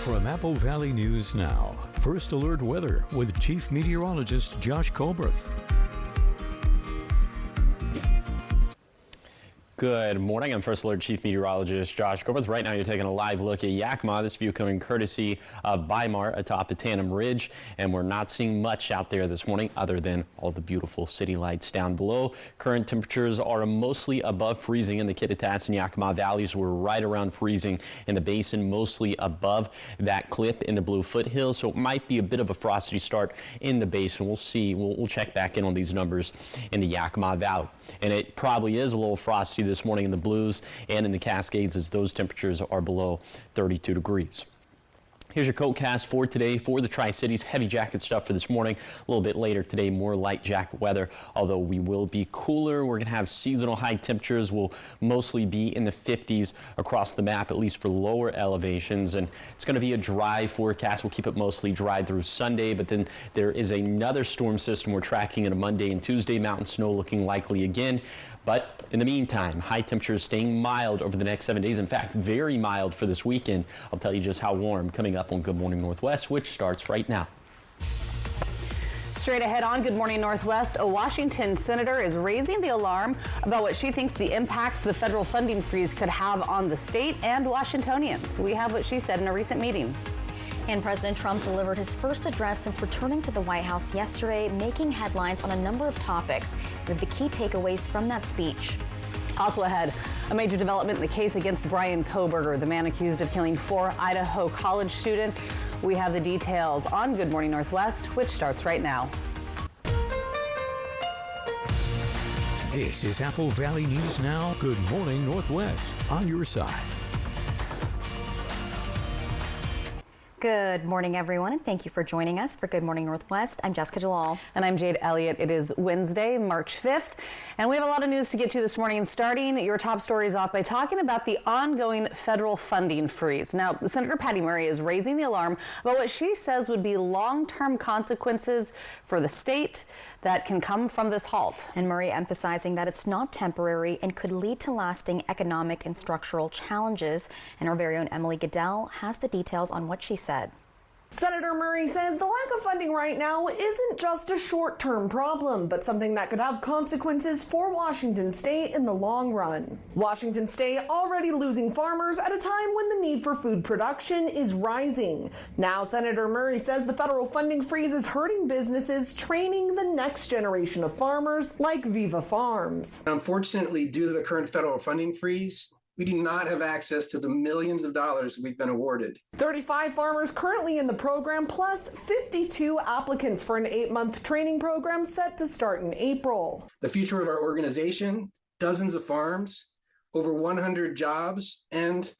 From Apple Valley News Now, First Alert Weather with Chief Meteorologist Josh Colberth. Good morning. I'm First Alert Chief Meteorologist Josh Colberth. Right now you're taking a live look at Yakima. This view coming courtesy of Weimar atop of Tandem Ridge. And we're not seeing much out there this morning other than all the beautiful city lights down below. Current temperatures are mostly above freezing in the Kittitas and Yakima valleys. We're right around freezing in the basin, mostly above that clip in the Blue Foothills. So it might be a bit of a frosty start in the basin. We'll see. We'll check back in on these numbers in the Yakima Valley. And it probably is a little frosty this morning in the Blues and in the Cascades as those temperatures are below 32 degrees. Here's your coatcast for today for the Tri-Cities. Heavy jacket stuff for this morning. A little bit later today, more light jacket weather, although we will be cooler. We're going to have seasonal high temperatures. Will mostly be in the 50s across the map, at least for lower elevations. And it's going to be a dry forecast. We'll keep it mostly dry through Sunday, but then there is another storm system we're tracking in a Monday and Tuesday. Mountain snow looking likely again. But in the meantime, high temperatures staying mild over the next 7 days. In fact, very mild for this weekend. I'll tell you just how warm coming up on Good Morning Northwest, which starts right now. Straight ahead on Good Morning Northwest, a Washington senator is raising the alarm about what she thinks the impacts the federal funding freeze could have on the state and Washingtonians. We have what she said in a recent meeting. And President Trump delivered his first address since returning to the White House yesterday, making headlines on a number of topics, with the key takeaways from that speech. Also ahead, a major development in the case against Bryan Kohberger, the man accused of killing 4 Idaho college students. We have the details on Good Morning Northwest, which starts right now. This is Apple Valley News Now. Good Morning Northwest, on your side. Good morning, everyone, and thank you for joining us for Good Morning Northwest. I'm Jessica Jalal. And I'm Jade Elliott. It is Wednesday, March 5th, and we have a lot of news to get to this morning. Starting your top stories off by talking about the ongoing federal funding freeze. Now, Senator Patty Murray is raising the alarm about what she says would be long-term consequences for the state that can come from this halt. And Murray emphasizing that it's not temporary and could lead to lasting economic and structural challenges. And our very own Emily Goodell has the details on what she said. Senator Murray says the lack of funding right now isn't just a short-term problem, but something that could have consequences for Washington State in the long run. Washington State already losing farmers at a time when the need for food production is rising. Now, Senator Murray says the federal funding freeze is hurting businesses training the next generation of farmers like Viva Farms. Unfortunately, due to the current federal funding freeze, we do not have access to the millions of dollars we've been awarded. 35 farmers currently in the program, plus 52 applicants for an 8-month training program set to start in April. The future of our organization, dozens of farms, over 100 jobs, and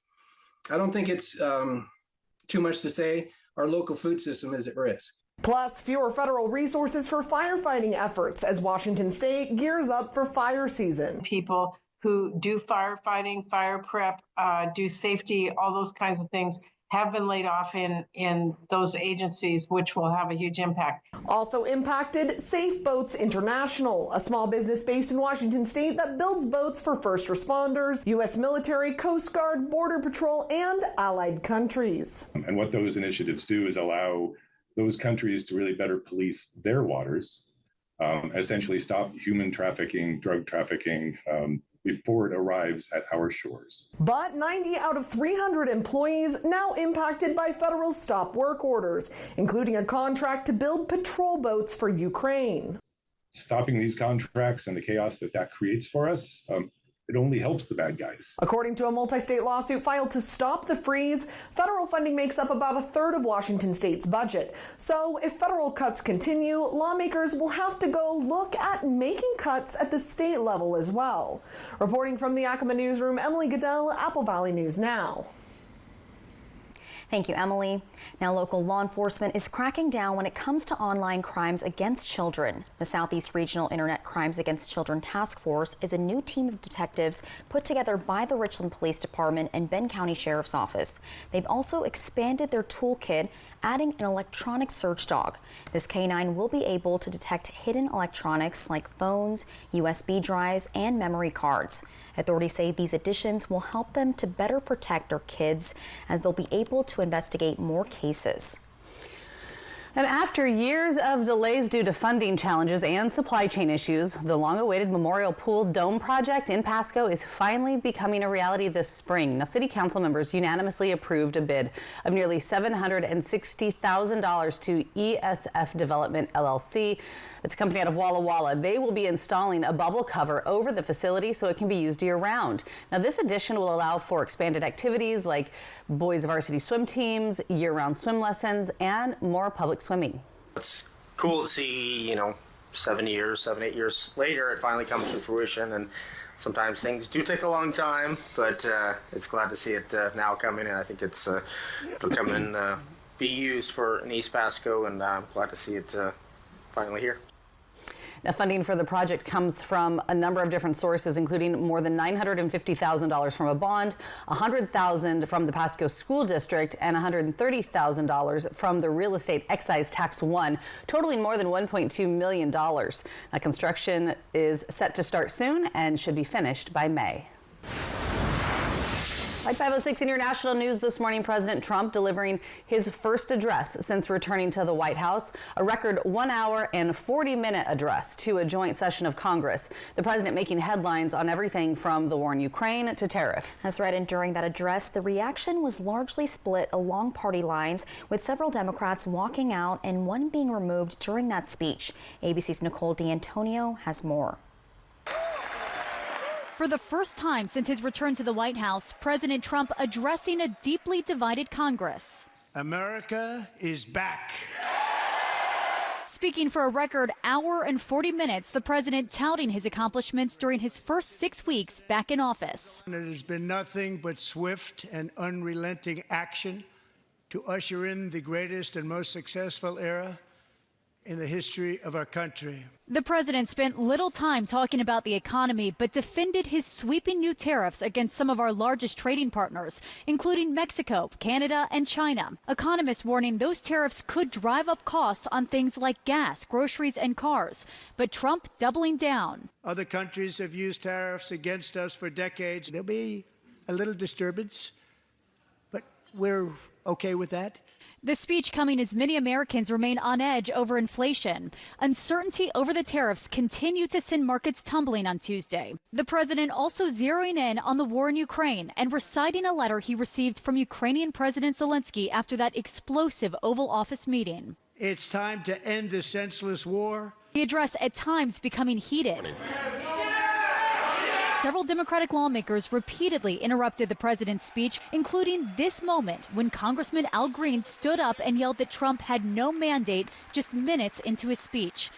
I don't think it's too much to say, our local food system is at risk. Plus, fewer federal resources for firefighting efforts as Washington State gears up for fire season. People who do firefighting, fire prep, do safety, all those kinds of things have been laid off in those agencies, which will have a huge impact. Also impacted, Safe Boats International, a small business based in Washington State that builds boats for first responders, U.S. military, Coast Guard, Border Patrol, and allied countries. And what those initiatives do is allow those countries to really better police their waters, essentially stop human trafficking, drug trafficking, before it arrives at our shores. But 90 out of 300 employees now impacted by federal stop work orders, including a contract to build patrol boats for Ukraine. Stopping these contracts and the chaos that creates for us, it only helps the bad guys. According to a multi-state lawsuit filed to stop the freeze, federal funding makes up about a third of Washington State's budget. So if federal cuts continue, lawmakers will have to go look at making cuts at the state level as well. Reporting from the Yakima Newsroom, Emily Goodell, Apple Valley News Now. Thank you, Emily. Now, local law enforcement is cracking down when it comes to online crimes against children. The Southeast Regional Internet Crimes Against Children Task Force is a new team of detectives put together by the Richland Police Department and Benton County Sheriff's Office. They've also expanded their toolkit, adding an electronic search dog. This canine will be able to detect hidden electronics like phones, USB drives, and memory cards. Authorities say these additions will help them to better protect their kids, as they'll be able to to investigate more cases. And after years of delays due to funding challenges and supply chain issues, the long-awaited Memorial Pool Dome project in Pasco is finally becoming a reality this spring. Now, City Council members unanimously approved a bid of nearly $760,000 to ESF Development LLC. It's a company out of Walla Walla. They will be installing a bubble cover over the facility so it can be used year-round. Now, this addition will allow for expanded activities like boys varsity swim teams, year-round swim lessons, and more public swimming. It's cool to see, 7, 8 years later, it finally comes to fruition. And sometimes things do take a long time, but it's glad to see it now coming. And I think it'll come and be used for in East Pasco, and I'm glad to see it finally here. Now, funding for the project comes from a number of different sources, including more than $950,000 from a bond, $100,000 from the Pasco School District, and $130,000 from the Real Estate Excise Tax 1, totaling more than $1.2 million. Now, construction is set to start soon and should be finished by May. Like 506 in your national news this morning, President Trump delivering his first address since returning to the White House, a record 1 hour and 40-minute address to a joint session of Congress. The president making headlines on everything from the war in Ukraine to tariffs. That's right. And during that address, the reaction was largely split along party lines, with several Democrats walking out and one being removed during that speech. ABC's Nicole D'Antonio has more. For the first time since his return to the White House, President Trump addressing a deeply divided Congress. America is back. Speaking for a record hour and 40 minutes, the president touting his accomplishments during his first 6 weeks back in office. It has been nothing but swift and unrelenting action to usher in the greatest and most successful era in the history of our country. The president spent little time talking about the economy, but defended his sweeping new tariffs against some of our largest trading partners, including Mexico, Canada, and China. Economists warning those tariffs could drive up costs on things like gas, groceries, and cars. But Trump doubling down. Other countries have used tariffs against us for decades. There'll be a little disturbance, but we're okay with that. The speech coming as many Americans remain on edge over inflation. Uncertainty over the tariffs continued to send markets tumbling on Tuesday. The president also zeroing in on the war in Ukraine and reciting a letter he received from Ukrainian President Zelensky after that explosive Oval Office meeting. It's time to end this senseless war. The address at times becoming heated. Several Democratic lawmakers repeatedly interrupted the president's speech, including this moment when Congressman Al Green stood up and yelled that Trump had no mandate just minutes into his speech.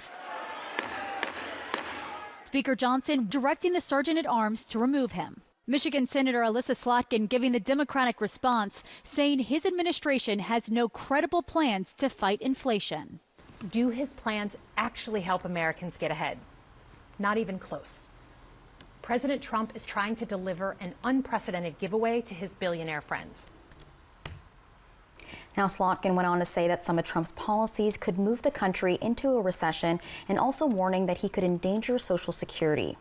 Speaker Johnson directing the sergeant-at-arms to remove him. Michigan Senator Elissa Slotkin giving the Democratic response, saying his administration has no credible plans to fight inflation. Do his plans actually help Americans get ahead? Not even close. President Trump is trying to deliver an unprecedented giveaway to his billionaire friends. Now, Slotkin went on to say that some of Trump's policies could move the country into a recession, and also warning that he could endanger Social Security.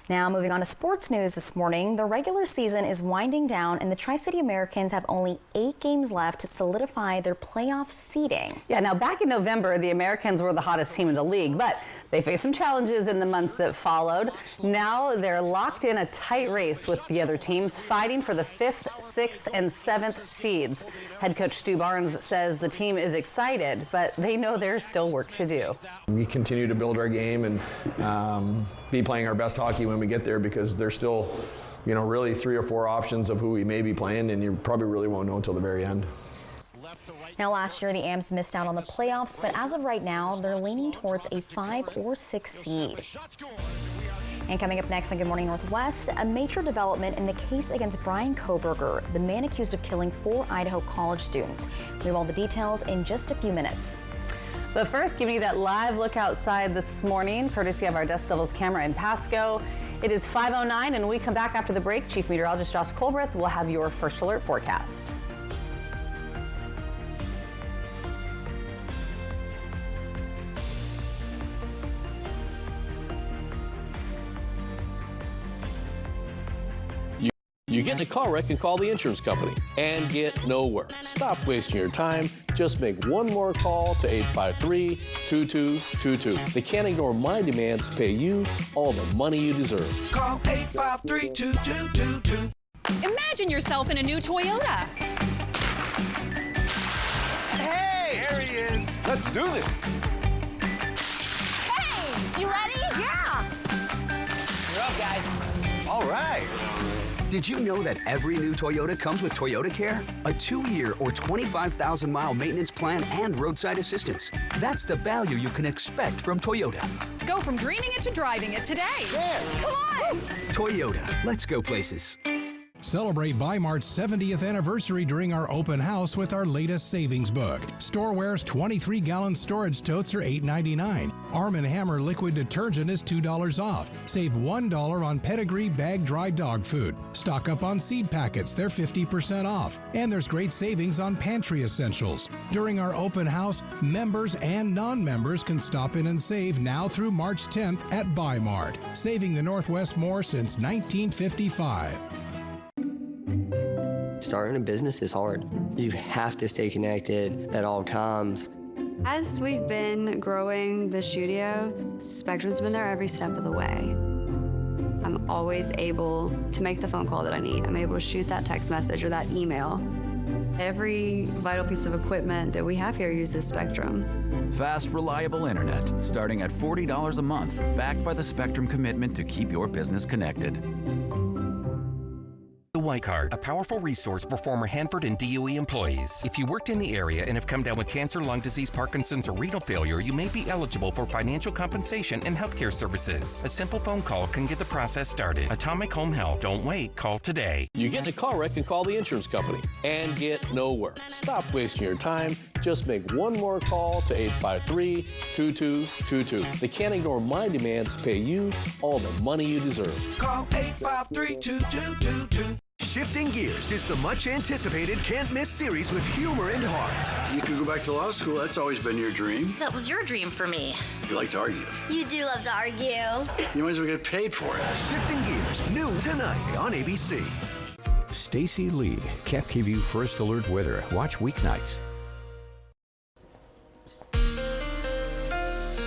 Now, moving on to sports news this morning, the regular season is winding down and the Tri-City Americans have only 8 games left to solidify their playoff seeding. Yeah, now back in November, the Americans were the hottest team in the league, but they faced some challenges in the months that followed. Now they're locked in a tight race with the other teams, fighting for the 5th, 6th, and 7th seeds. Head coach Stu Barnes says the team is excited, but they know there's still work to do. We continue to build our game and be playing our best hockey when we get there, because there's still, really 3 or 4 options of who we may be playing, and you probably really won't know until the very end. Now, last year the Ams missed out on the playoffs, but as of right now, they're leaning towards a 5 or 6 seed. And coming up next on Good Morning Northwest, a major development in the case against Bryan Kohberger, the man accused of killing 4 Idaho college students. We have all the details in just a few minutes. But first, giving you that live look outside this morning, courtesy of our Dust Devils camera in Pasco. It is 5:09, and when we come back after the break, Chief Meteorologist Josh Colbreth will have your first alert forecast. You get get in a car wreck and call the insurance company and get nowhere. Stop wasting your time. Just make one more call to 853-2222. They can't ignore my demands to pay you all the money you deserve. Call 853-2222. Imagine yourself in a new Toyota. Hey, there he is. Let's do this. Hey, you ready? Yeah. You're up, guys. All right. Did you know that every new Toyota comes with Toyota Care? A 2-year or 25,000-mile maintenance plan and roadside assistance. That's the value you can expect from Toyota. Go from dreaming it to driving it today. Yeah. Come on. Toyota, let's go places. Celebrate Bi-Mart's 70th anniversary during our open house with our latest savings book. Storeware's 23-gallon storage totes are $8.99. Arm & Hammer liquid detergent is $2 off. Save $1 on Pedigree bag dry dog food. Stock up on seed packets, they're 50% off. And there's great savings on pantry essentials. During our open house, members and non-members can stop in and save now through March 10th at Bi-Mart. Saving the Northwest more since 1955. Starting a business is hard. You have to stay connected at all times. As we've been growing the studio, Spectrum's been there every step of the way. I'm always able to make the phone call that I need. I'm able to shoot that text message or that email. Every vital piece of equipment that we have here uses Spectrum. Fast, reliable internet, starting at $40 a month, backed by the Spectrum commitment to keep your business connected. The White Card, a powerful resource for former Hanford and DOE employees. If you worked in the area and have come down with cancer, lung disease, Parkinson's, or renal failure, you may be eligible for financial compensation and healthcare services. A simple phone call can get the process started. Atomic Home Health. Don't wait. Call today. You get in a car wreck and call the insurance company and get nowhere. Stop wasting your time. Just make one more call to 853-2222. They can't ignore my demands to pay you all the money you deserve. Call 853-2222. Shifting Gears is the much-anticipated can't-miss series with humor and heart. You could go back to law school. That's always been your dream. That was your dream for me. You like to argue. You do love to argue. You might as well get paid for it. Shifting Gears, noon tonight on ABC. Stacy Lee, KEPKView First Alert Weather. Watch weeknights.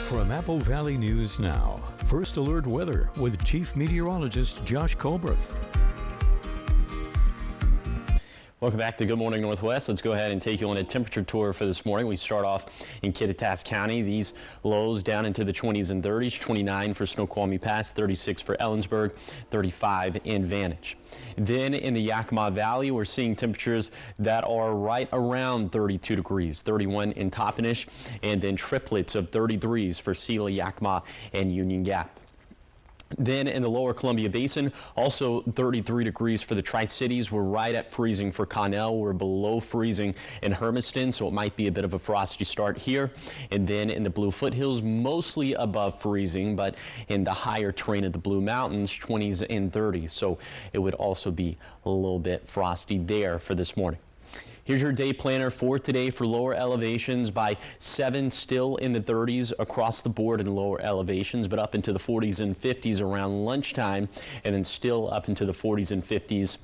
From Apple Valley News Now, First Alert Weather with Chief Meteorologist Josh Colberth. Welcome back to Good Morning Northwest. Let's go ahead and take you on a temperature tour for this morning. We start off in Kittitas County. These lows down into the 20s and 30s, 29 for Snoqualmie Pass, 36 for Ellensburg, 35 in Vantage. Then in the Yakima Valley, we're seeing temperatures that are right around 32 degrees, 31 in Toppenish, and then triplets of 30 degrees for Sealy, Yakima, and Union Gap. Then in the lower Columbia Basin, also 33 degrees for the Tri-Cities. We're right at freezing for Connell. We're below freezing in Hermiston, so it might be a bit of a frosty start here. And then in the Blue Foothills, mostly above freezing, but in the higher terrain of the Blue Mountains, 20s and 30s. So it would also be a little bit frosty there for this morning. Here's your day planner for today for lower elevations. By 7, still in the 30s across the board in lower elevations, but up into the 40s and 50s around lunchtime, and then still up into the 40s and 50s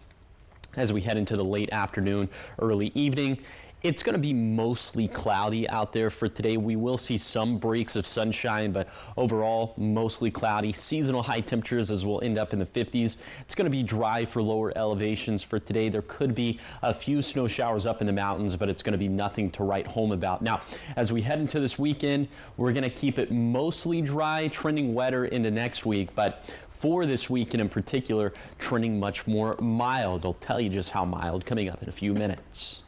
as we head into the late afternoon, early evening. It's going to be mostly cloudy out there for today. We will see some breaks of sunshine, but overall mostly cloudy. Seasonal high temperatures as we'll end up in the 50s. It's going to be dry for lower elevations for today. There could be a few snow showers up in the mountains, but it's going to be nothing to write home about. Now, as we head into this weekend, we're going to keep it mostly dry, trending wetter into next week, but for this weekend in particular, trending much more mild. I'll tell you just how mild coming up in a few minutes.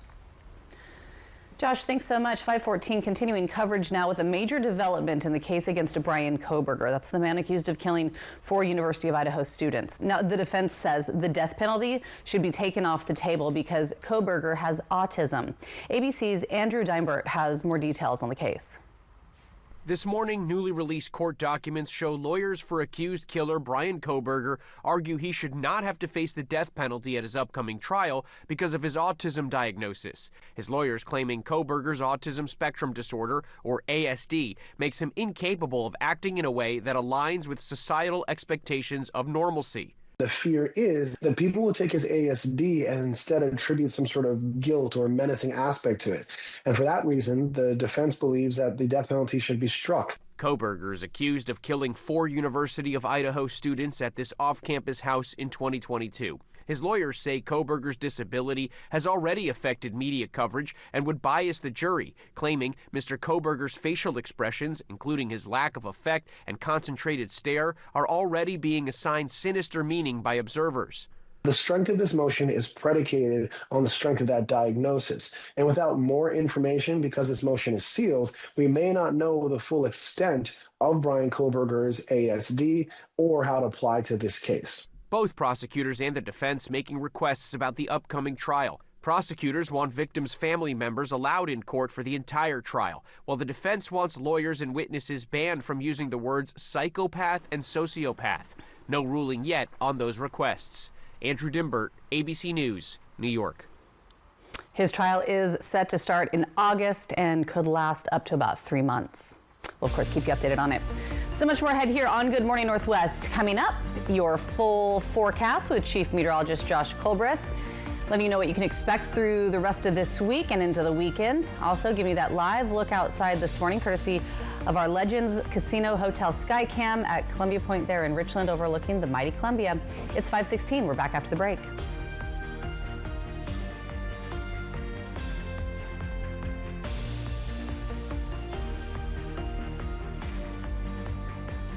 Josh, thanks so much. 514 continuing coverage now with a major development in the case against Bryan Kohberger. That's the man accused of killing 4 University of Idaho students. Now, the defense says the death penalty should be taken off the table because Kohberger has autism. ABC's Andrew Deinbert has more details on the case. This morning, newly released court documents show lawyers for accused killer Bryan Kohberger argue he should not have to face the death penalty at his upcoming trial because of his autism diagnosis. His lawyers claiming Kohberger's autism spectrum disorder, or ASD, makes him incapable of acting in a way that aligns with societal expectations of normalcy. The fear is that people will take his ASD and instead attribute some sort of guilt or menacing aspect to it. And for that reason, the defense believes that the death penalty should be struck. Kohberger is accused of killing 4 University of Idaho students at this off-campus house in 2022. His lawyers say Kohberger's disability has already affected media coverage and would bias the jury, claiming Mr. Kohberger's facial expressions, including his lack of effect and concentrated stare, are already being assigned sinister meaning by observers. The strength of this motion is predicated on the strength of that diagnosis. And without more information, because this motion is sealed, we may not know the full extent of Bryan Kohberger's ASD or how to apply to this case. Both prosecutors and the defense making requests about the upcoming trial. Prosecutors want victims' family members allowed in court for the entire trial, while the defense wants lawyers and witnesses banned from using the words psychopath and sociopath. No ruling yet on those requests. Andrew Dimbert, ABC News, New York. His trial is set to start in August and could last up to about 3 months. We'll, of course, keep you updated on it. So much more ahead here on Good Morning Northwest. Coming up, your full forecast with Chief Meteorologist Josh Colbreth, letting you know what you can expect through the rest of this week and into the weekend. Also giving you that live look outside this morning, courtesy of our Legends Casino Hotel Skycam at Columbia Point there in Richland, overlooking the mighty Columbia. It's 5:16. We're back after the break.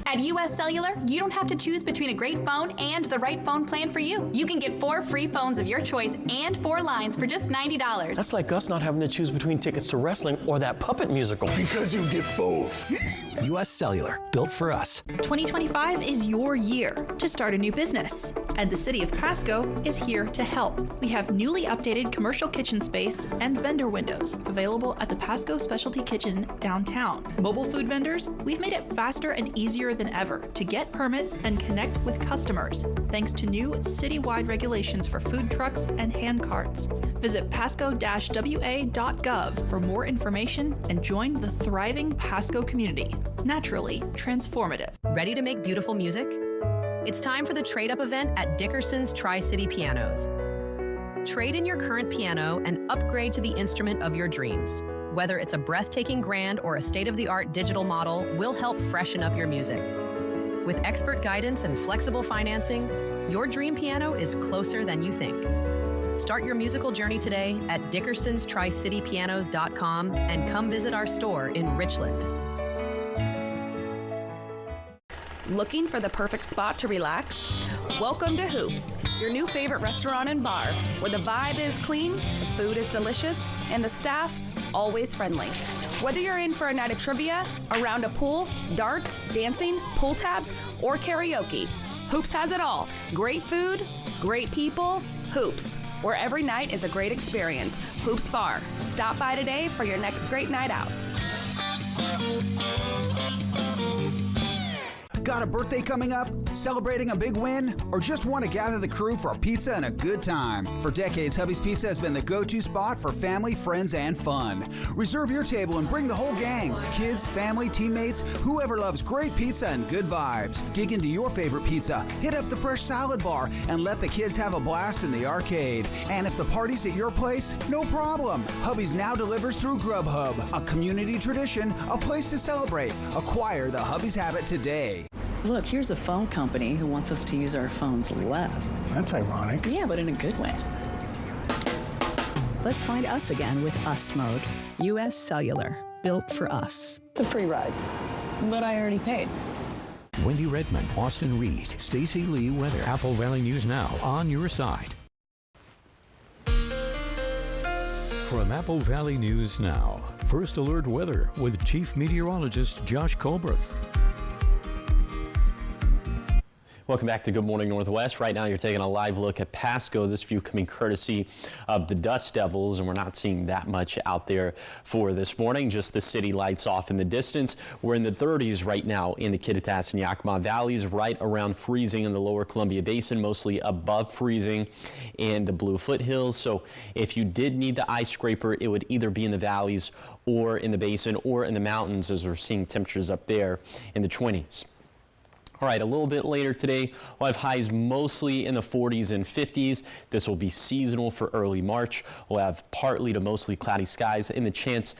At US Cellular, you don't have to choose between a great phone and the right phone plan for you. You can get 4 free phones of your choice and 4 lines for just $90. That's like us not having to choose between tickets to wrestling or that puppet musical. Because you get both. US Cellular, built for us. 2025 is your year to start a new business, and the City of Pasco is here to help. We have newly updated commercial kitchen space and vendor windows available at the Pasco Specialty Kitchen downtown. Mobile food vendors, we've made it faster and easier than ever to get permits and connect with customers, thanks to new citywide regulations for food trucks and hand carts. Visit pasco-wa.gov for more information and join the thriving Pasco community. Naturally transformative. Ready to make beautiful music? It's time for the Trade Up event at Dickerson's Tri-City Pianos. Trade in your current piano and upgrade to the instrument of your dreams. Whether it's a breathtaking grand or a state-of-the-art digital model, we'll help freshen up your music. With expert guidance and flexible financing, your dream piano is closer than you think. Start your musical journey today at dickersonstricitypianos.com and come visit our store in Richland. Looking for the perfect spot to relax? Welcome to Hoops, your new favorite restaurant and bar, where the vibe is clean, the food is delicious, and the staff always friendly. Whether you're in for a night of trivia, a round of pool, darts, dancing, pull tabs, or karaoke, Hoops has it all. Great food, great people, Hoops, where every night is a great experience. Hoops Bar. Stop by today for your next great night out. Got a birthday coming up? Celebrating a big win? Or just want to gather the crew for a pizza and a good time? For decades, Hubby's Pizza has been the go-to spot for family, friends, and fun. Reserve your table and bring the whole gang. Kids, family, teammates, whoever loves great pizza and good vibes. Dig into your favorite pizza, hit up the fresh salad bar, and let the kids have a blast in the arcade. And if the party's at your place, no problem. Hubby's now delivers through Grubhub, a community tradition, a place to celebrate. Acquire the Hubby's habit today. Look, here's a phone company who wants us to use our phones less. That's ironic. Yeah, but in a good way. Let's find us again with Us Mode. US Cellular, built for us. It's a free ride, but I already paid. Wendy Redmond, Austin Reed, Stacey Lee weather. Apple Valley News Now, on your side. From Apple Valley News Now, First Alert Weather with Chief Meteorologist Josh Colbreth. Welcome back to Good Morning Northwest. Right now you're taking a live look at Pasco. This view coming courtesy of the Dust Devils, and we're not seeing that much out there for this morning. Just the city lights off in the distance. We're in the 30s right now in the Kittitas and Yakima valleys, right around freezing in the lower Columbia Basin, mostly above freezing in the Blue Foothills. So if you did need the ice scraper, it would either be in the valleys or in the basin or in the mountains, as we're seeing temperatures up there in the 20s. All right, a little bit later today, we'll have highs mostly in the 40s and 50s. This will be seasonal for early March. We'll have partly to mostly cloudy skies and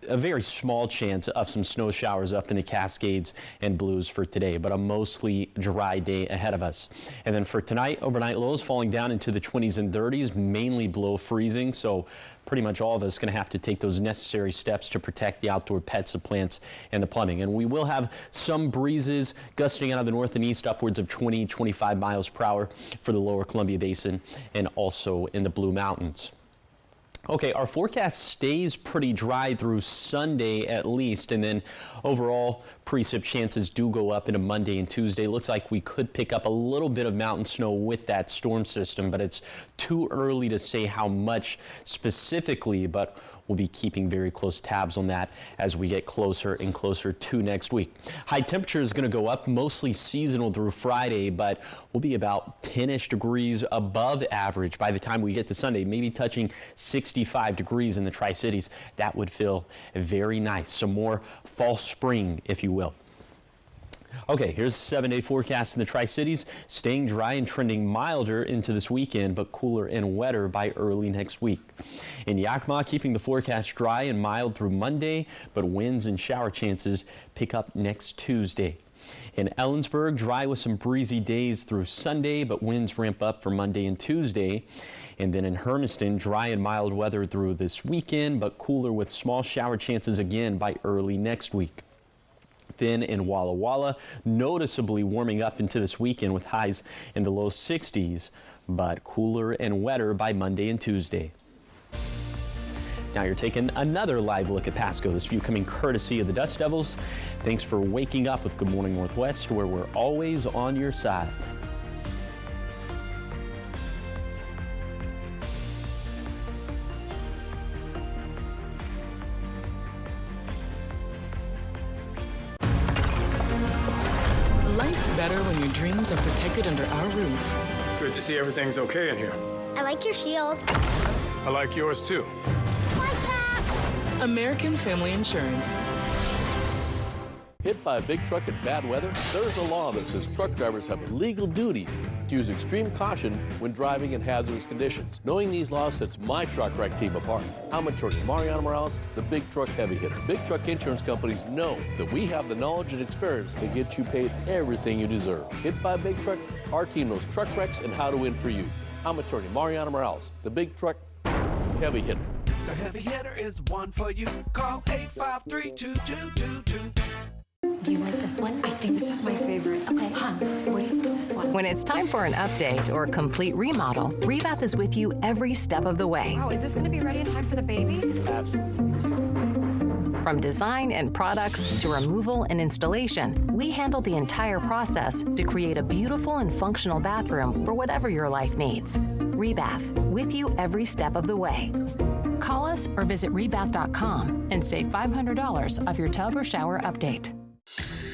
a very small chance of some snow showers up in the Cascades and Blues for today, but a mostly dry day ahead of us. And then for tonight, overnight lows falling down into the 20s and 30s, mainly below freezing. So pretty much all of us going to have to take those necessary steps to protect the outdoor pets, the plants, and the plumbing. And we will have some breezes gusting out of the north and east upwards of 20-25 miles per hour for the lower Columbia Basin and also in the Blue Mountains. Okay, our forecast stays pretty dry through Sunday at least, and then overall precip chances do go up into Monday and Tuesday. Looks like we could pick up a little bit of mountain snow with that storm system, but it's too early to say how much specifically, but we'll be keeping very close tabs on that as we get closer and closer to next week. High temperature is going to go up, mostly seasonal through Friday, but we'll be about 10-ish degrees above average by the time we get to Sunday, maybe touching 65 degrees in the Tri-Cities. That would feel very nice. Some more fall spring, if you will. Okay, here's the 7-day forecast in the Tri-Cities. Staying dry and trending milder into this weekend, but cooler and wetter by early next week. In Yakima, keeping the forecast dry and mild through Monday, but winds and shower chances pick up next Tuesday. In Ellensburg, dry with some breezy days through Sunday, but winds ramp up for Monday and Tuesday. And then in Hermiston, dry and mild weather through this weekend, but cooler with small shower chances again by early next week. Then in Walla Walla, noticeably warming up into this weekend with highs in the low 60s, but cooler and wetter by Monday and Tuesday. Now you're taking another live look at Pasco. This view coming courtesy of the Dust Devils. Thanks for waking up with Good Morning Northwest, where we're always on your side. Life's better when your dreams are protected under our roof. Good to see everything's okay in here. I like your shield. I like yours too. American Family Insurance. Hit by a big truck in bad weather? There's a law that says truck drivers have a legal duty to use extreme caution when driving in hazardous conditions. Knowing these laws sets my truck wreck team apart. I'm attorney Mariano Morales, the big truck heavy hitter. Big truck insurance companies know that we have the knowledge and experience to get you paid everything you deserve. Hit by a big truck, our team knows truck wrecks and how to win for you. I'm attorney Mariano Morales, the big truck heavy hitter. The heavy hitter is the one for you. Call 853-2222. Do you like this one? I think this is my favorite. Okay. Hon, what do you think of this one? When it's time for an update or complete remodel, Rebath is with you every step of the way. Wow, is this going to be ready in time for the baby? Absolutely. From design and products to removal and installation, we handle the entire process to create a beautiful and functional bathroom for whatever your life needs. Rebath, with you every step of the way. Call us or visit rebath.com and save $500 off your tub or shower update.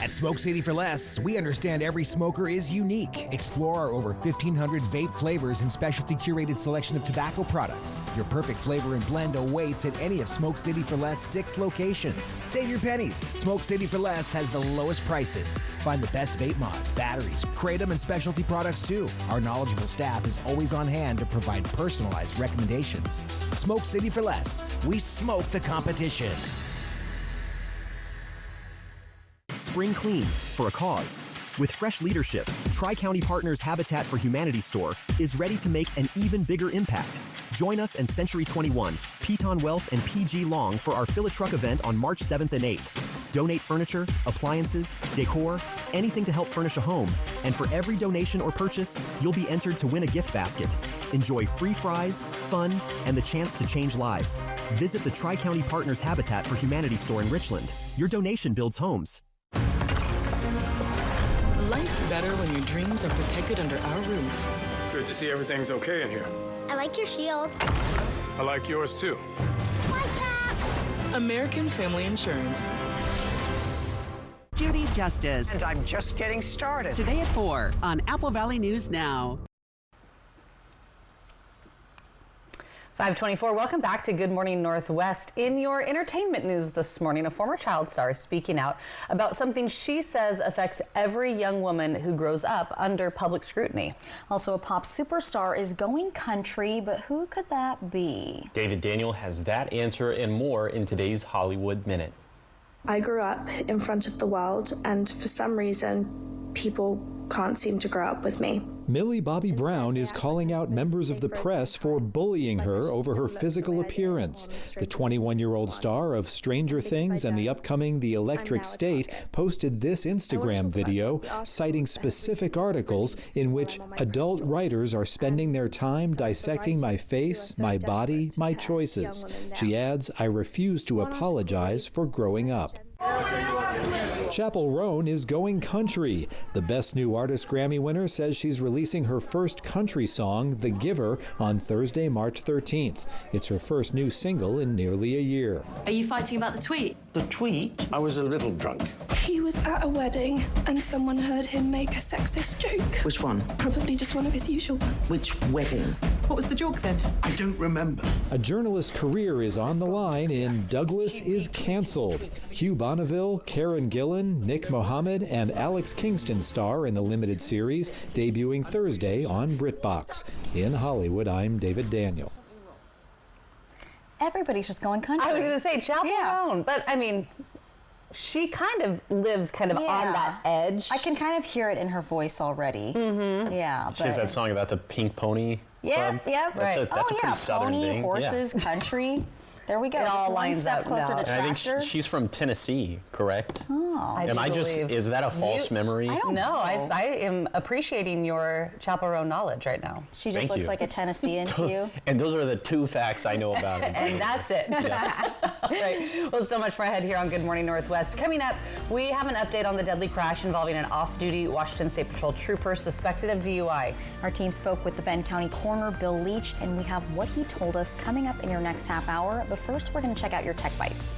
At Smoke City for Less, we understand every smoker is unique. Explore our over 1,500 vape flavors and specialty curated selection of tobacco products. Your perfect flavor and blend awaits at any of Smoke City for Less 6 locations. Save your pennies. Smoke City for Less has the lowest prices. Find the best vape mods, batteries, kratom, and specialty products too. Our knowledgeable staff is always on hand to provide personalized recommendations. Smoke City for Less. We smoke the competition. Spring clean for a cause. With fresh leadership, Tri-County Partners Habitat for Humanity store is ready to make an even bigger impact. Join us and Century 21, Piton Wealth, and PG Long for our Fill a Truck event on March 7th and 8th. Donate furniture, appliances, decor, anything to help furnish a home. And for every donation or purchase, you'll be entered to win a gift basket. Enjoy free fries, fun, and the chance to change lives. Visit the Tri-County Partners Habitat for Humanity store in Richland. Your donation builds homes. Life's better when your dreams are protected under our roof. Good to see everything's okay in here. I like your shield. I like yours too. American Family Insurance. Judy Justice. And I'm just getting started. Today at 4 on Apple Valley News Now. 524, welcome back to Good Morning Northwest. In your entertainment news this morning, a former child star is speaking out about something she says affects every young woman who grows up under public scrutiny. Also, a pop superstar is going country, but who could that be? David Daniel has that answer and more in today's Hollywood Minute. I grew up in front of the world, and for some reason, people can't seem to grow up with me. Millie Bobby Brown is calling out members of the press for bullying her over her physical appearance. The 21-year-old star of Stranger Things and the upcoming The Electric State posted this Instagram video citing specific articles in which adult writers are spending their time dissecting my face, my body, my choices. She adds, "I refuse to apologize for growing up." Chappell Roan is going country. The Best New Artist Grammy winner says she's releasing her first country song, The Giver, on Thursday, March 13th. It's her first new single in nearly a year. Are you fighting about the tweet? The tweet? I was a little drunk. He was at a wedding and someone heard him make a sexist joke. Which one? Probably just one of his usual ones. Which wedding? What was the joke then? I don't remember. A journalist's career is on the line in Douglas is Cancelled. Hugh Bonneville, Karen Gillan, Nick Mohammed, and Alex Kingston star in the limited series, debuting Thursday on BritBox. In Hollywood, I'm David Daniel. Everybody's just going country. I was going to say Chappell Roan, but I mean, she kind of lives on that edge. I can kind of hear it in her voice already. Mm-hmm. Yeah. She has that song about the Pink Pony Club. Yeah. That's a pretty southern pony, thing. Horses, country. There we go. It all just lines one step up closer now. to And I tractor. think she's from Tennessee, correct? Oh. Is that a false memory? I don't know. I am appreciating your Chappell Roan knowledge right now. She just looks like a Tennessean to you. And those are the two facts I know about her. And that's it. Right. Well, still much more ahead here on Good Morning Northwest. Coming up, we have an update on the deadly crash involving an off-duty Washington State Patrol trooper suspected of DUI. Our team spoke with the Bend County coroner, Bill Leach, and we have what he told us coming up in your next half hour. But first, we're going to check out your Tech Bites.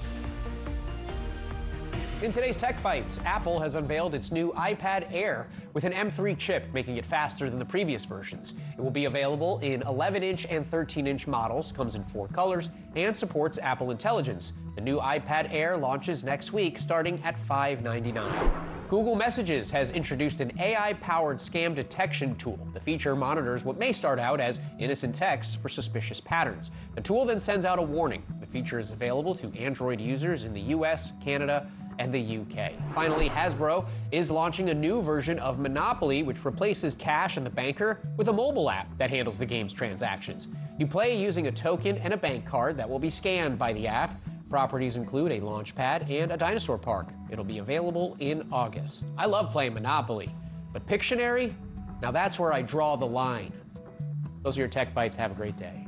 In today's Tech Bites, Apple has unveiled its new iPad Air with an M3 chip, making it faster than the previous versions. It will be available in 11-inch and 13-inch models, comes in 4 colors, and supports Apple Intelligence. The new iPad Air launches next week, starting at $599. Google Messages has introduced an AI-powered scam detection tool. The feature monitors what may start out as innocent texts for suspicious patterns. The tool then sends out a warning. The feature is available to Android users in the US, Canada, and the UK. Finally, Hasbro is launching a new version of Monopoly, which replaces cash and the banker with a mobile app that handles the game's transactions. You play using a token and a bank card that will be scanned by the app. Properties include a launch pad and a dinosaur park. It'll be available in August. I love playing Monopoly, but Pictionary, now that's where I draw the line. Those are your Tech Bites. Have a great day.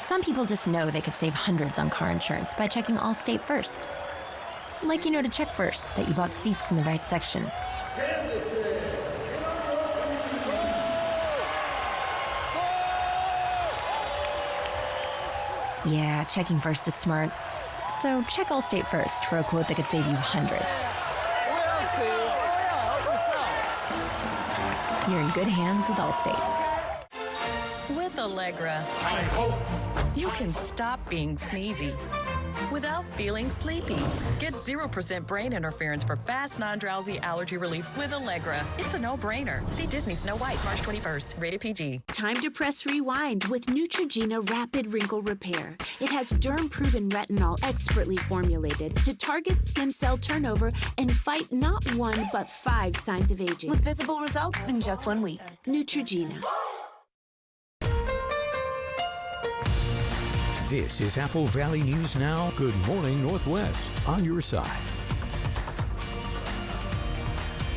Some people just know they could save hundreds on car insurance by checking Allstate first. Like you know to check first that you bought seats in the right section. Yeah, checking first is smart. So check Allstate first for a quote that could save you hundreds. You're in good hands with Allstate. With Allegra, you can stop being sneezy without feeling sleepy. Get 0% brain interference for fast, non-drowsy allergy relief with Allegra. It's a no-brainer. See Disney Snow White, March 21st. Rated PG. Time to press rewind with Neutrogena Rapid Wrinkle Repair. It has derm-proven retinol expertly formulated to target skin cell turnover and fight not 1 but 5 signs of aging. With visible results in just 1 week. Neutrogena. This is Apple Valley News Now. Good Morning Northwest, on your side.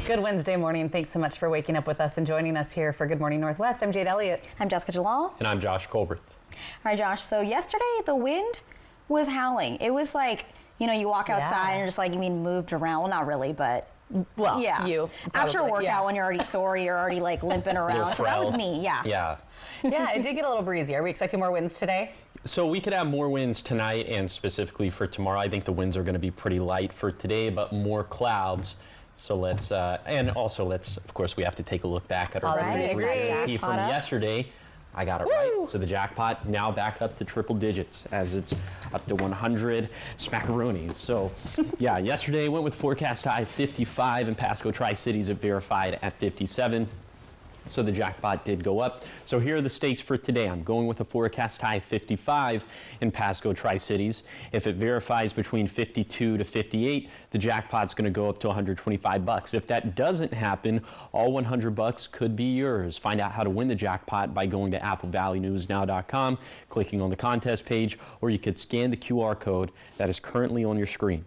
Good Wednesday morning. Thanks so much for waking up with us and joining us here for Good Morning Northwest. I'm Jade Elliott. I'm Jessica Jalal. And I'm Josh Colbert. All right, Josh. So yesterday the wind was howling. It was like, you know, you walk outside and you're just like, you mean moved around. Well, not really, but well, yeah. You after a probably, workout when you're already sore, you're already like limping around. So that was me. Yeah. Yeah. Yeah, it did get a little breezy. Are we expecting more winds today? So we could have more winds tonight and specifically for tomorrow. I think the winds are going to be pretty light for today, but more clouds. So let's, of course, we have to take a look back at our Agree. from yesterday. I got it right. So the jackpot now back up to triple digits as it's up to 100 smackaroonies. So yeah, yesterday went with forecast high 55 in Pasco Tri-Cities. It verified at 57. So the jackpot did go up. So here are the stakes for today. I'm going with a forecast high 55 in Pasco Tri-Cities. If it verifies between 52 to 58, the jackpot's going to go up to 125 bucks. If that doesn't happen, all 100 bucks could be yours. Find out how to win the jackpot by going to AppleValleyNewsNow.com, clicking on the contest page, or you could scan the QR code that is currently on your screen.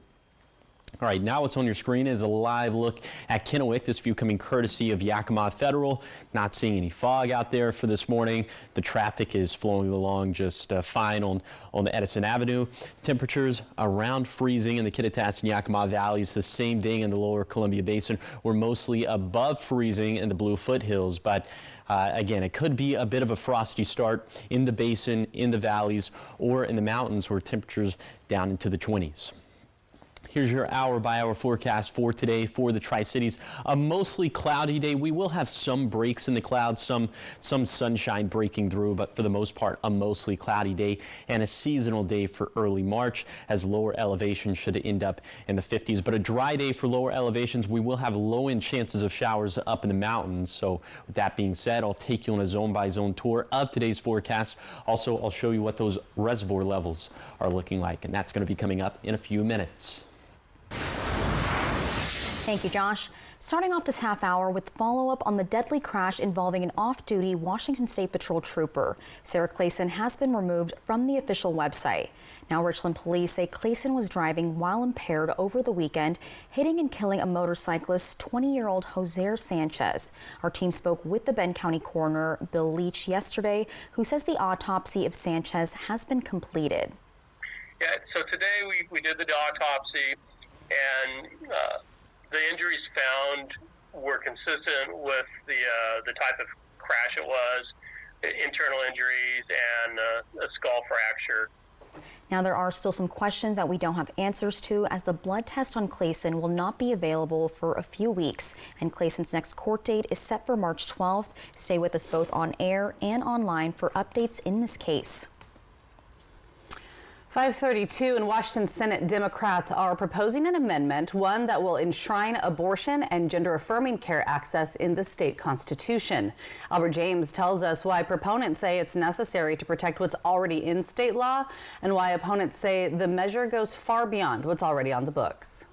All right, now what's on your screen is a live look at Kennewick. This view coming courtesy of Yakima Federal. Not seeing any fog out there for this morning. The traffic is flowing along just fine on the Edison Avenue. Temperatures around freezing in the Kittitas and Yakima Valleys. The same thing in the lower Columbia Basin. We're mostly above freezing in the Blue Foothills, but again, it could be a bit of a frosty start in the basin, in the valleys, or in the mountains where temperatures down into the 20s. Here's your hour-by-hour forecast for today for the Tri-Cities. A mostly cloudy day. We will have some breaks in the clouds, some sunshine breaking through, but for the most part, a mostly cloudy day and a seasonal day for early March, as lower elevations should end up in the 50s. But a dry day for lower elevations. We will have low-end chances of showers up in the mountains. So with that being said, I'll take you on a zone-by-zone tour of today's forecast. Also, I'll show you what those reservoir levels are looking like, and that's going to be coming up in a few minutes. Thank you, Josh. Starting off this half hour with follow-up on the deadly crash involving an off-duty Washington State Patrol trooper. Sarah Clayson has been removed from the official website. Now Richland police say Clayson was driving while impaired over the weekend, hitting and killing a motorcyclist, 20-year-old Jose Sanchez. Our team spoke with the Bend County coroner, Bill Leach, yesterday, who says the autopsy of Sanchez has been completed. Yeah, so today we did the autopsy, and the injuries found were consistent with the type of crash it was, internal injuries and a skull fracture. Now, there are still some questions that we don't have answers to, as the blood test on Clayson will not be available for a few weeks, and Clayson's next court date is set for March 12th. Stay with us both on air and online for updates in this case. 5:32 in Washington Senate, Democrats are proposing an amendment, one that will enshrine abortion and gender-affirming care access in the state constitution. Albert James tells us why proponents say it's necessary to protect what's already in state law and why opponents say the measure goes far beyond what's already on the books.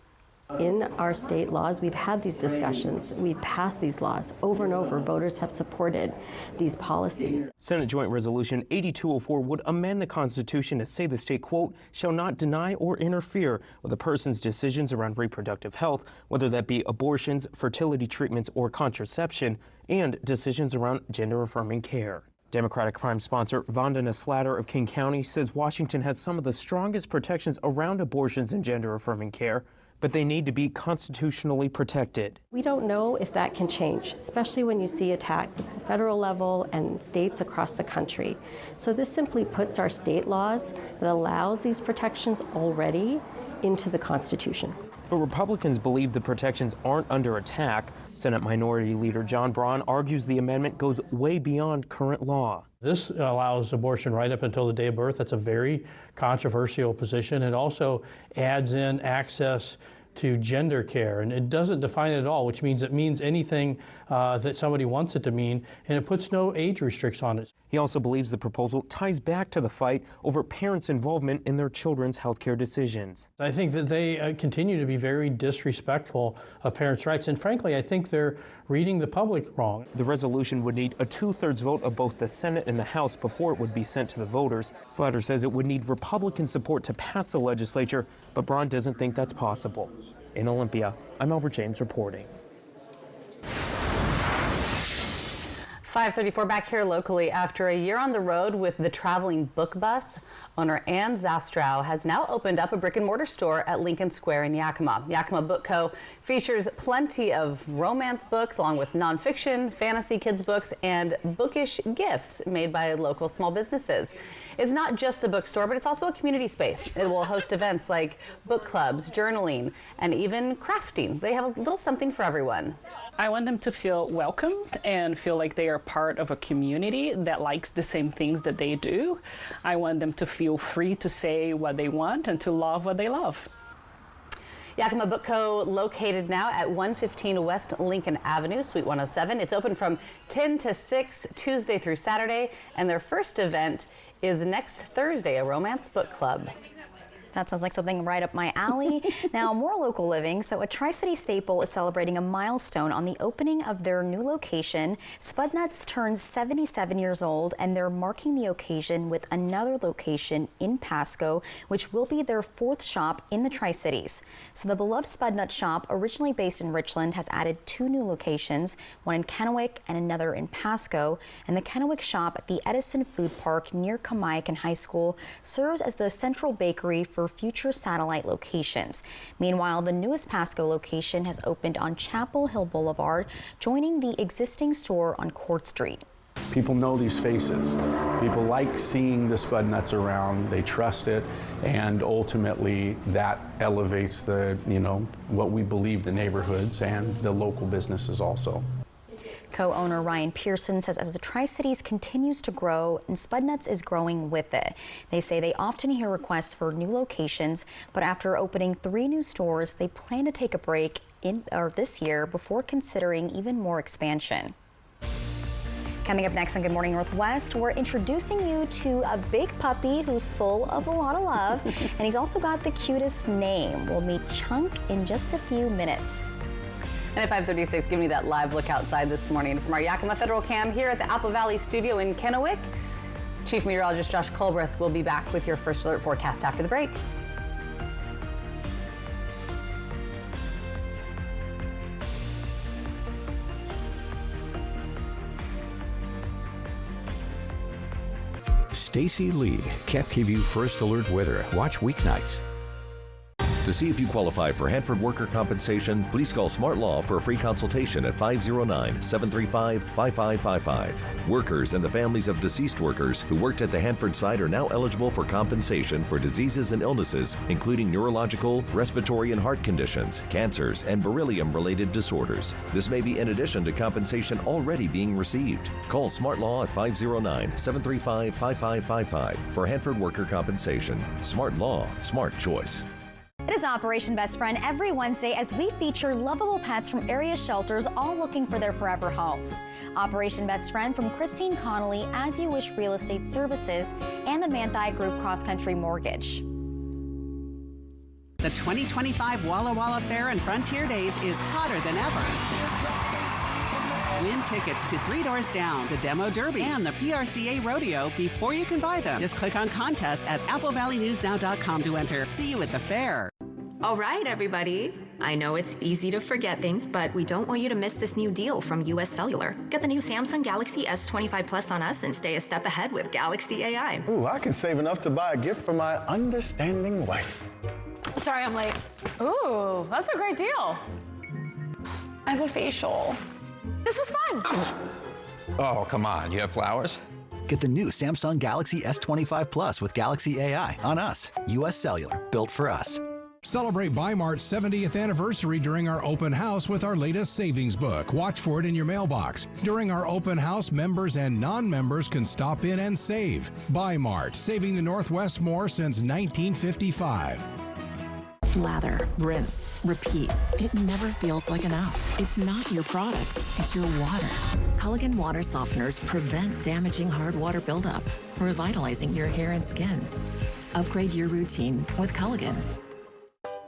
In our state laws, we've had these discussions. We've passed these laws over and over. Voters have supported these policies. Senate Joint Resolution 8204 would amend the Constitution to say the state, quote, shall not deny or interfere with a person's decisions around reproductive health, whether that be abortions, fertility treatments, or contraception, and decisions around gender-affirming care. Democratic Prime sponsor Vandana Slatter of King County says Washington has some of the strongest protections around abortions and gender-affirming care, but they need to be constitutionally protected. We don't know if that can change, especially when you see attacks at the federal level and states across the country. So this simply puts our state laws that allows these protections already into the Constitution. But Republicans believe the protections aren't under attack. Senate Minority Leader John Braun argues the amendment goes way beyond current law. This allows abortion right up until the day of birth. That's a very controversial position. It also adds in access to gender care, and it doesn't define it at all, which means it means anything that somebody wants it to mean, and it puts no age restrictions on it. He also believes the proposal ties back to the fight over parents' involvement in their children's healthcare decisions. I think that they continue to be very disrespectful of parents' rights, and frankly, I think they're reading the public wrong. The resolution would need a 2/3 vote of both the Senate and the House before it would be sent to the voters. Slatter says it would need Republican support to pass the legislature, but Braun doesn't think that's possible. In Olympia, I'm Albert James reporting. 5:34 back here locally. After a year on the road with the traveling book bus, owner Ann Zastrow has now opened up a brick and mortar store at Lincoln Square in Yakima. Yakima Book Co. features plenty of romance books along with nonfiction, fantasy kids books, and bookish gifts made by local small businesses. It's not just a bookstore, but it's also a community space. It will host events like book clubs, journaling, and even crafting. They have a little something for everyone. I want them to feel welcome and feel like they are part of a community that likes the same things that they do. I want them to feel free to say what they want and to love what they love. Yakima Book Co. located now at 115 West Lincoln Avenue, Suite 107. It's open from 10 to 6 Tuesday through Saturday, and their first event is next Thursday, a romance book club. That sounds like something right up my alley. Now, more local living. So a Tri-City staple is celebrating a milestone on the opening of their new location. Spud Nuts turns 77 years old, and they're marking the occasion with another location in Pasco, which will be their 4th shop in the Tri-Cities. So the beloved Spud Nut shop, originally based in Richland, has added 2 new locations, one in Kennewick and another in Pasco. And the Kennewick shop at the Edison Food Park near Kamiakin High School serves as the central bakery for future satellite locations. Meanwhile, the newest Pasco location has opened on Chapel Hill Boulevard, joining the existing store on Court Street. People know these faces. People like seeing the Spud Nuts around. They trust it, and ultimately that elevates the, what we believe the neighborhoods and the local businesses also. Co-owner Ryan Pearson says as the Tri-Cities continues to grow, and Spud Nuts is growing with it. They say they often hear requests for new locations, but after opening 3 new stores, they plan to take a break this year before considering even more expansion. Coming up next on Good Morning Northwest, we're introducing you to a big puppy who's full of a lot of love, and he's also got the cutest name. We'll meet Chunk in just a few minutes. And at 5:36, giving you that live look outside this morning from our Yakima Federal Cam here at the Apple Valley Studio in Kennewick. Chief Meteorologist Josh Colbreth will be back with your first alert forecast after the break. Stacy Lee, KEPKView First Alert Weather. Watch weeknights. To see if you qualify for Hanford worker compensation, please call Smart Law for a free consultation at 509-735-5555. Workers and the families of deceased workers who worked at the Hanford site are now eligible for compensation for diseases and illnesses, including neurological, respiratory and heart conditions, cancers, and beryllium-related disorders. This may be in addition to compensation already being received. Call Smart Law at 509-735-5555 for Hanford worker compensation. Smart Law, smart choice. It is Operation Best Friend every Wednesday as we feature lovable pets from area shelters all looking for their forever homes. Operation Best Friend from Christine Connolly, As You Wish Real Estate Services, and the Manthai Group Cross Country Mortgage. The 2025 Walla Walla Fair and Frontier Days is hotter than ever. Win tickets to 3 Doors Down, the Demo Derby, and the PRCA Rodeo before you can buy them. Just click on contests at applevalleynewsnow.com to enter. See you at the fair. All right, everybody. I know it's easy to forget things, but we don't want you to miss this new deal from US Cellular. Get the new Samsung Galaxy S25 Plus on us and stay a step ahead with Galaxy AI. Ooh, I can save enough to buy a gift for my understanding wife. Sorry, I'm late. Ooh, that's a great deal. I have a facial. This was fun. Oh, come on. You have flowers? Get the new Samsung Galaxy S25 Plus with Galaxy AI on us. US Cellular, built for us. Celebrate Bi-Mart's 70th anniversary during our open house with our latest savings book. Watch for it in your mailbox. During our open house, members and non-members can stop in and save. Bi-Mart, saving the Northwest more since 1955. Lather, rinse, repeat. It never feels like enough. It's not your products, it's your water. Culligan water softeners prevent damaging hard water buildup, revitalizing your hair and skin. Upgrade your routine with Culligan.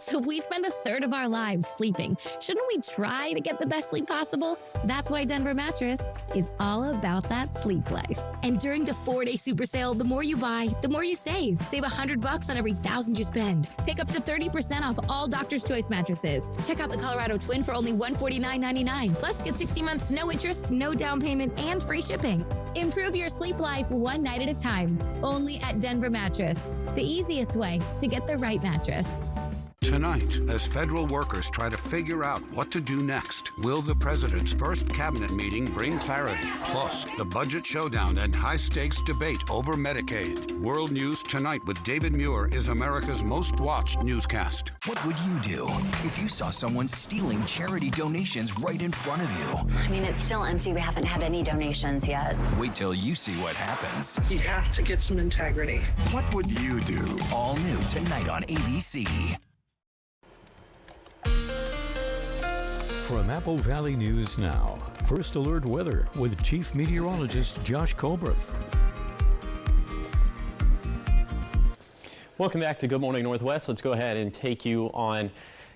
So we spend a third of our lives sleeping. Shouldn't we try to get the best sleep possible? That's why Denver Mattress is all about that sleep life. And during the 4-day super sale, the more you buy, the more you save. Save $100 on every $1,000 you spend. Take up to 30% off all Doctor's Choice mattresses. Check out the Colorado Twin for only $149.99. Plus, get 60 months, no interest, no down payment, and free shipping. Improve your sleep life one night at a time. Only at Denver Mattress. The easiest way to get the right mattress. Tonight, as federal workers try to figure out what to do next, will the president's first cabinet meeting bring clarity? Plus, the budget showdown and high-stakes debate over Medicaid. World News Tonight with David Muir is America's most watched newscast. What would you do if you saw someone stealing charity donations right in front of you? I mean, it's still empty. We haven't had any donations yet. Wait till you see what happens. You have to get some integrity. What would you do? All new tonight on ABC. From Apple Valley News Now, First Alert Weather with Chief Meteorologist Josh Colbreth. Welcome back to Good Morning Northwest. Let's go ahead and take you on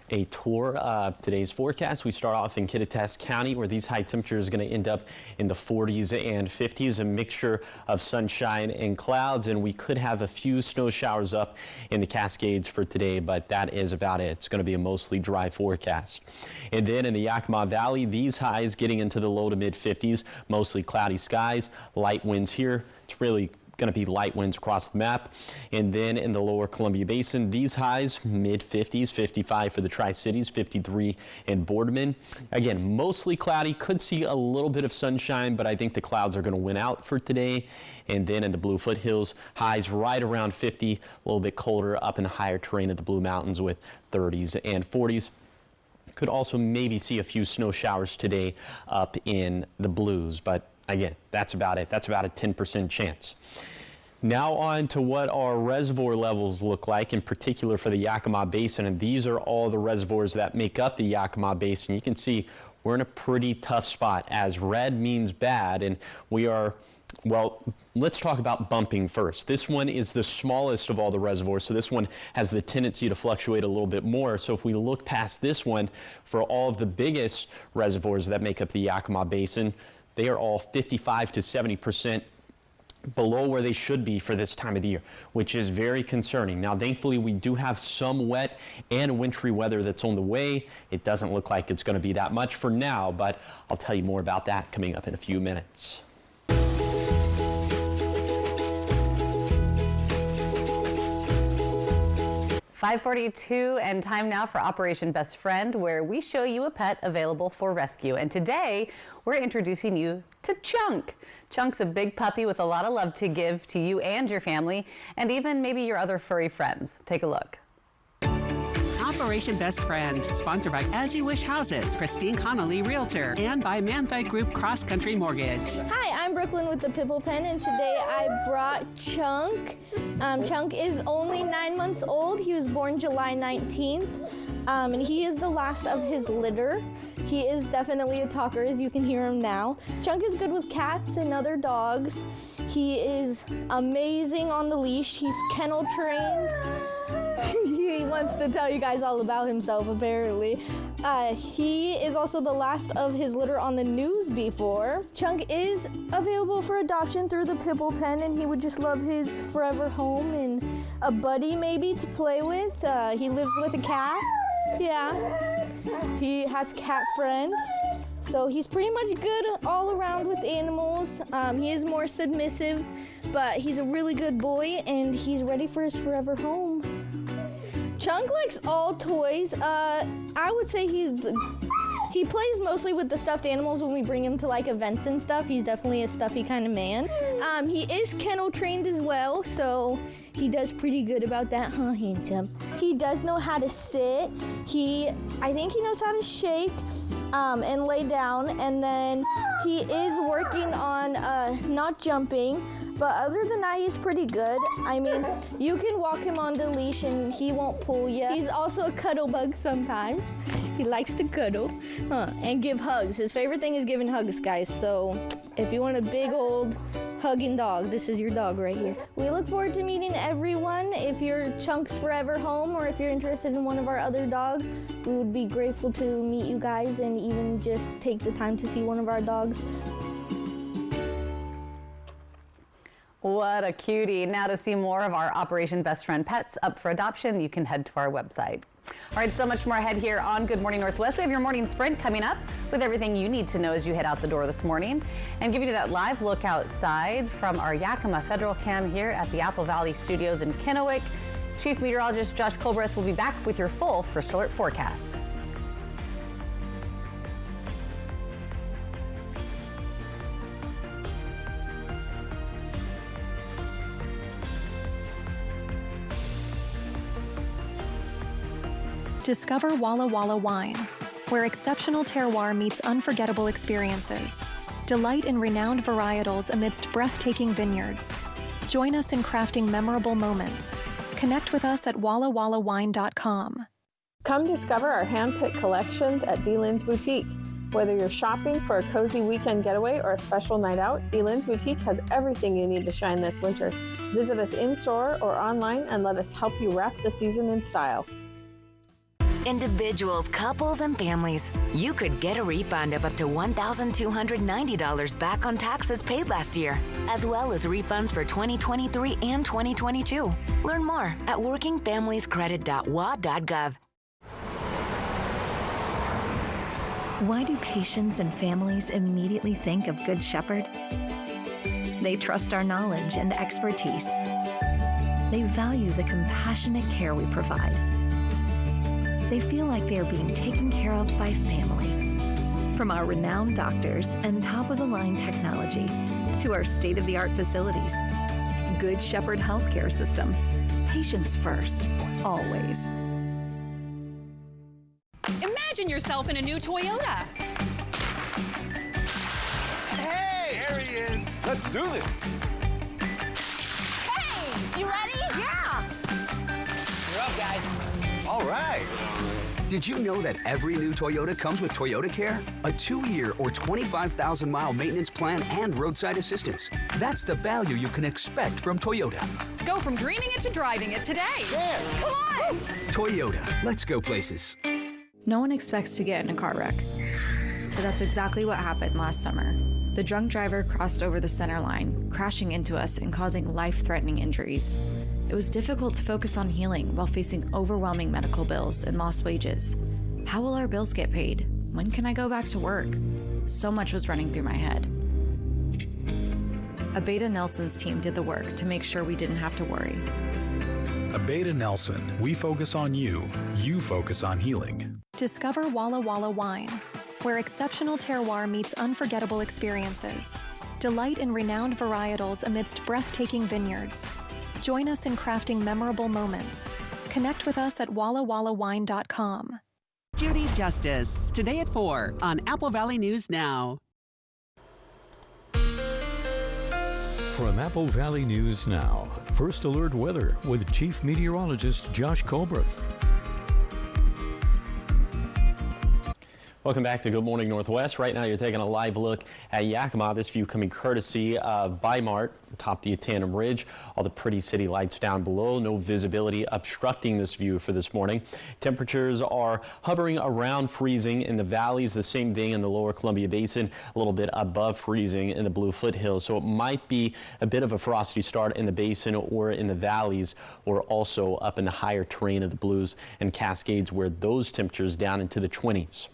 a tour of today's forecast. We start off in Kittitas County, where these high temperatures are going to end up in the 40s and 50s, a mixture of sunshine and clouds, and we could have a few snow showers up in the Cascades for today, but that is about it. It's going to be a mostly dry forecast. And then in the Yakima Valley, these highs getting into the low to mid 50s, mostly cloudy skies, light winds here. It's really going to be light winds across the map. And then in the lower Columbia Basin, these highs mid 50s, 55 for the Tri-Cities, 53 in Boardman. Again, mostly cloudy, could see a little bit of sunshine, but I think the clouds are going to win out for today. And then in the Blue Foothills, highs right around 50, a little bit colder up in the higher terrain of the Blue Mountains with 30s and 40s. Could also maybe see a few snow showers today up in the Blues, but again, that's about it. That's about a 10% chance. Now on to what our reservoir levels look like, in particular for the Yakima Basin. And these are all the reservoirs that make up the Yakima Basin. You can see we're in a pretty tough spot, as red means bad. And we are, well, let's talk about bumping first. This one is the smallest of all the reservoirs, so this one has the tendency to fluctuate a little bit more. So if we look past this one, for all of the biggest reservoirs that make up the Yakima Basin, they are all 55 to 70% below where they should be for this time of the year, which is very concerning. Now, thankfully, we do have some wet and wintry weather that's on the way. It doesn't look like it's going to be that much for now, but I'll tell you more about that coming up in a few minutes. 5:42 and time now for Operation Best Friend, where we show you a pet available for rescue. And today we're introducing you to Chunk. Chunk's a big puppy with a lot of love to give to you and your family, and even maybe your other furry friends. Take a look. Operation Best Friend, sponsored by As You Wish Houses, Christine Connolly Realtor, and by Manthite Group Cross Country Mortgage. Hi, I'm Brooklyn with the Pibble Pen, and today I brought Chunk. Chunk is only 9 months old. He was born July 19th, and he is the last of his litter. He is definitely a talker, as you can hear him now. Chunk is good with cats and other dogs. He is amazing on the leash. He's kennel trained. He wants to tell you guys all about himself, apparently. He is also the last of his litter on the news before. Chunk is available for adoption through the Pibble Pen, and he would just love his forever home and a buddy maybe to play with. He lives with a cat. Yeah. He has a cat friend. So he's pretty much good all around with animals. He is more submissive, but he's a really good boy, and he's ready for his forever home. Chunk likes all toys. I would say he plays mostly with the stuffed animals when we bring him to like events and stuff. He's definitely a stuffy kind of man. He is kennel trained as well, so he does pretty good about that, huh, Hinton? He does know how to sit. I think he knows how to shake and lay down, and then he is working on not jumping. But other than that, he's pretty good. I mean, you can walk him on the leash and he won't pull you. He's also a cuddle bug sometimes. He likes to cuddle and give hugs. His favorite thing is giving hugs, guys. So if you want a big old hugging dog. This is your dog right here. We look forward to meeting everyone. If you're Chunk's Forever Home or if you're interested in one of our other dogs, we would be grateful to meet you guys and even just take the time to see one of our dogs. What a cutie. Now to see more of our Operation Best Friend Pets up for adoption, you can head to our website. All right, so much more ahead here on Good Morning Northwest. We have your morning sprint coming up with everything you need to know as you head out the door this morning and giving you that live look outside from our Yakima Federal Cam here at the Apple Valley Studios in Kennewick. Chief Meteorologist Josh Colbreth will be back with your full First Alert forecast. Discover Walla Walla Wine, where exceptional terroir meets unforgettable experiences. Delight in renowned varietals amidst breathtaking vineyards. Join us in crafting memorable moments. Connect with us at wallawallawine.com. Come discover our hand-picked collections at D-Lynn's Boutique. Whether you're shopping for a cozy weekend getaway or a special night out, D-Lynn's Boutique has everything you need to shine this winter. Visit us in-store or online and let us help you wrap the season in style. Individuals, couples, and families, you could get a refund of up to $1,290 back on taxes paid last year, as well as refunds for 2023 and 2022. Learn more at workingfamiliescredit.wa.gov. Why do patients and families immediately think of Good Shepherd? They trust our knowledge and expertise. They value the compassionate care we provide. They feel like they are being taken care of by family. From our renowned doctors and top-of-the-line technology to our state-of-the-art facilities, Good Shepherd Healthcare System. Patients first, always. Imagine yourself in a new Toyota. Hey, there he is. Let's do this. Hey, you ready? Yeah. You're up, guys. All right. Did you know that every new Toyota comes with Toyota Care? A 2-year or 25,000-mile maintenance plan and roadside assistance. That's the value you can expect from Toyota. Go from dreaming it to driving it today. Yeah. Come on. Toyota, let's go places. No one expects to get in a car wreck, but that's exactly what happened last summer. The drunk driver crossed over the center line, crashing into us and causing life-threatening injuries. It was difficult to focus on healing while facing overwhelming medical bills and lost wages. How will our bills get paid? When can I go back to work? So much was running through my head. Abeda Nelson's team did the work to make sure we didn't have to worry. Abeda Nelson, we focus on you, you focus on healing. Discover Walla Walla Wine, where exceptional terroir meets unforgettable experiences. Delight in renowned varietals amidst breathtaking vineyards. Join us in crafting memorable moments. Connect with us at wallawallawine.com. Judy Justice, today at 4 on Apple Valley News Now. From Apple Valley News Now, First Alert Weather with Chief Meteorologist Josh Colbreth. Welcome back to Good Morning Northwest. Right now you're taking a live look at Yakima. This view coming courtesy of Bi-Mart atop the Tandem Ridge. All the pretty city lights down below. No visibility obstructing this view for this morning. Temperatures are hovering around freezing in the valleys. The same thing in the lower Columbia Basin. A little bit above freezing in the Blue Foothills. So it might be a bit of a frosty start in the basin or in the valleys, or also up in the higher terrain of the Blues and Cascades, where those temperatures down into the 20s.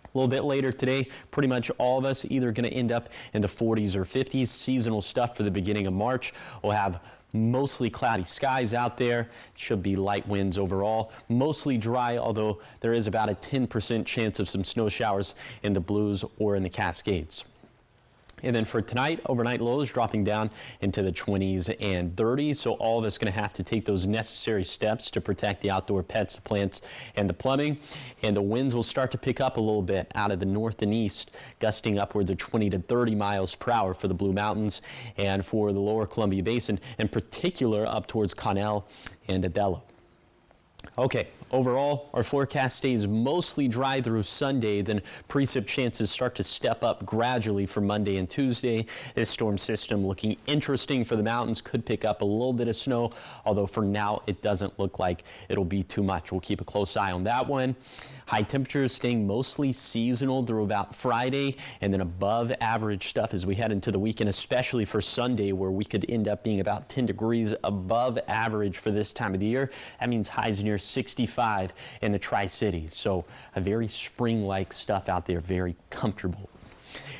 A little bit later today, pretty much all of us either going to end up in the 40s or 50s. Seasonal stuff for the beginning of March. We'll have mostly cloudy skies out there. Should be light winds overall. Mostly dry, although there is about a 10% chance of some snow showers in the Blues or in the Cascades. And then for tonight, overnight lows dropping down into the 20s and 30s. So all of us going to have to take those necessary steps to protect the outdoor pets, the plants, and the plumbing. And the winds will start to pick up a little bit out of the north and east, gusting upwards of 20 to 30 miles per hour for the Blue Mountains and for the lower Columbia Basin, in particular up towards Connell and Adelo. Okay, Overall, our forecast stays mostly dry through Sunday, then precip chances start to step up gradually for Monday and Tuesday. This storm system looking interesting for the mountains, could pick up a little bit of snow, although for now it doesn't look like it'll be too much. We'll keep a close eye on that one. High temperatures staying mostly seasonal through about Friday, and then above average stuff as we head into the weekend, especially for Sunday, where we could end up being about 10 degrees above average for this time of the year. That means highs near 65 in the Tri-Cities. So a very spring-like stuff out there, very comfortable.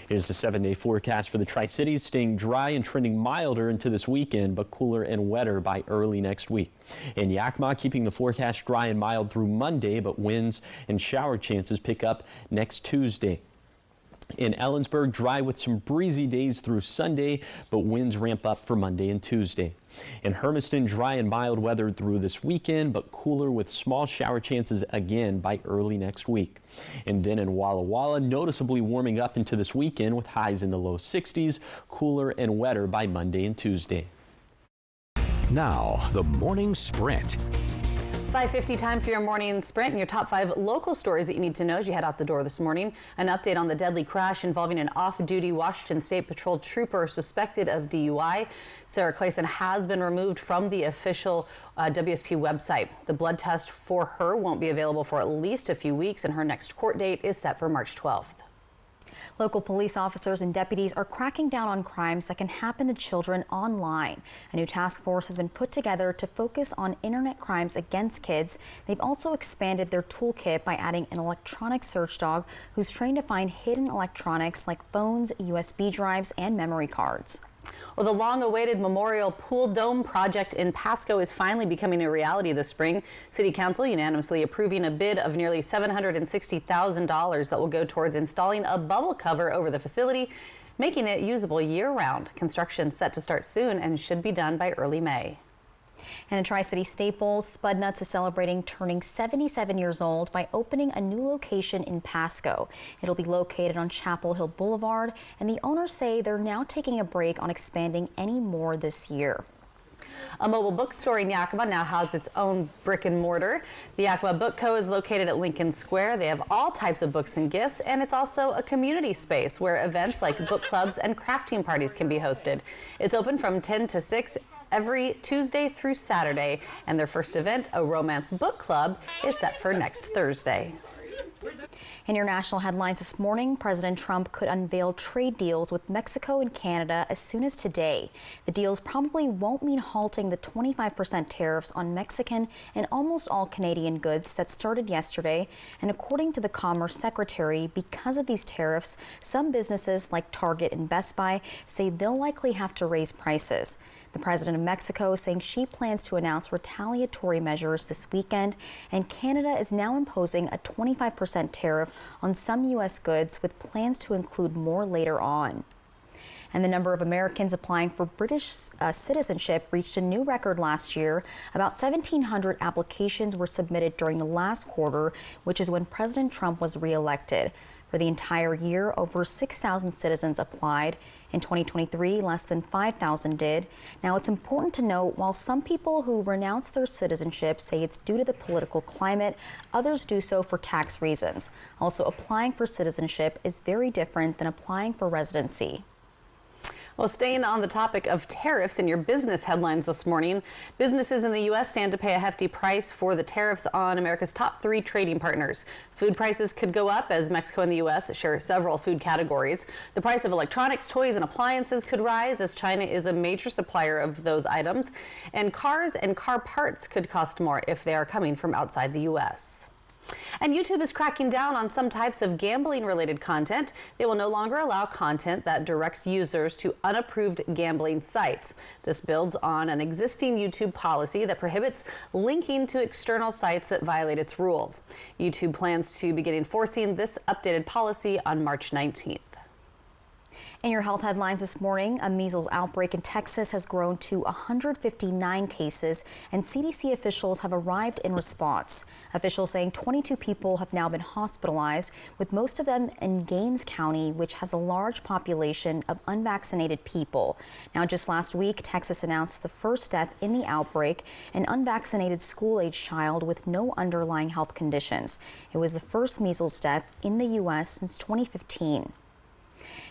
Here's the 7-day forecast for the Tri-Cities, staying dry and trending milder into this weekend, but cooler and wetter by early next week. In Yakima, keeping the forecast dry and mild through Monday, but winds and shower chances pick up next Tuesday. In Ellensburg, dry with some breezy days through Sunday, but winds ramp up for Monday and Tuesday. In Hermiston, dry and mild weather through this weekend, but cooler with small shower chances again by early next week. And then in Walla Walla, noticeably warming up into this weekend with highs in the low 60s, cooler and wetter by Monday and Tuesday. Now, the morning sprint. 5:50 time for your morning sprint and your top 5 local stories that you need to know as you head out the door this morning. An update on the deadly crash involving an off-duty Washington State Patrol trooper suspected of DUI. Sarah Clayson has been removed from the official WSP website. The blood test for her won't be available for at least a few weeks, and her next court date is set for March 12th. Local police officers and deputies are cracking down on crimes that can happen to children online. A new task force has been put together to focus on internet crimes against kids. They've also expanded their toolkit by adding an electronic search dog who's trained to find hidden electronics like phones, USB drives, and memory cards. Well, the long-awaited Memorial Pool Dome project in Pasco is finally becoming a reality this spring. City Council unanimously approving a bid of nearly $760,000 that will go towards installing a bubble cover over the facility, making it usable year-round. Construction set to start soon and should be done by early May. And a Tri-City staple, Spud Nuts is celebrating turning 77 years old by opening a new location in Pasco. It'll be located on Chapel Hill Boulevard, and the owners say they're now taking a break on expanding any more this year. A mobile bookstore in Yakima now has its own brick and mortar. The Yakima Book Co. is located at Lincoln Square. They have all types of books and gifts, and it's also a community space where events like book clubs and crafting parties can be hosted. It's open from 10 to 6 every Tuesday through Saturday, and their first event, a romance book club, is set for next Thursday. In your national headlines this morning, President Trump could unveil trade deals with Mexico and Canada as soon as today. The deals probably won't mean halting the 25% tariffs on Mexican and almost all Canadian goods that started yesterday. And according to the Commerce Secretary, because of these tariffs, some businesses like Target and Best Buy say they'll likely have to raise prices. The president of Mexico saying she plans to announce retaliatory measures this weekend, and Canada is now imposing a 25% tariff on some U.S. goods with plans to include more later on. And the number of Americans applying for British citizenship reached a new record last year. About 1,700 applications were submitted during the last quarter, which is when President Trump was reelected. For the entire year, over 6,000 citizens applied. In 2023, less than 5,000 did. Now, it's important to note, while some people who renounce their citizenship say it's due to the political climate, others do so for tax reasons. Also, applying for citizenship is very different than applying for residency. Well, staying on the topic of tariffs in your business headlines this morning, businesses in the U.S. stand to pay a hefty price for the tariffs on America's top 3 trading partners. Food prices could go up as Mexico and the U.S. share several food categories. The price of electronics, toys, and appliances could rise as China is a major supplier of those items. And cars and car parts could cost more if they are coming from outside the U.S. And YouTube is cracking down on some types of gambling-related content. They will no longer allow content that directs users to unapproved gambling sites. This builds on an existing YouTube policy that prohibits linking to external sites that violate its rules. YouTube plans to begin enforcing this updated policy on March 19th. In your health headlines this morning, a measles outbreak in Texas has grown to 159 cases, and CDC officials have arrived in response. Officials saying 22 people have now been hospitalized, with most of them in Gaines County, which has a large population of unvaccinated people. Now, just last week, Texas announced the first death in the outbreak, an unvaccinated school-age child with no underlying health conditions. It was the first measles death in the U.S. since 2015.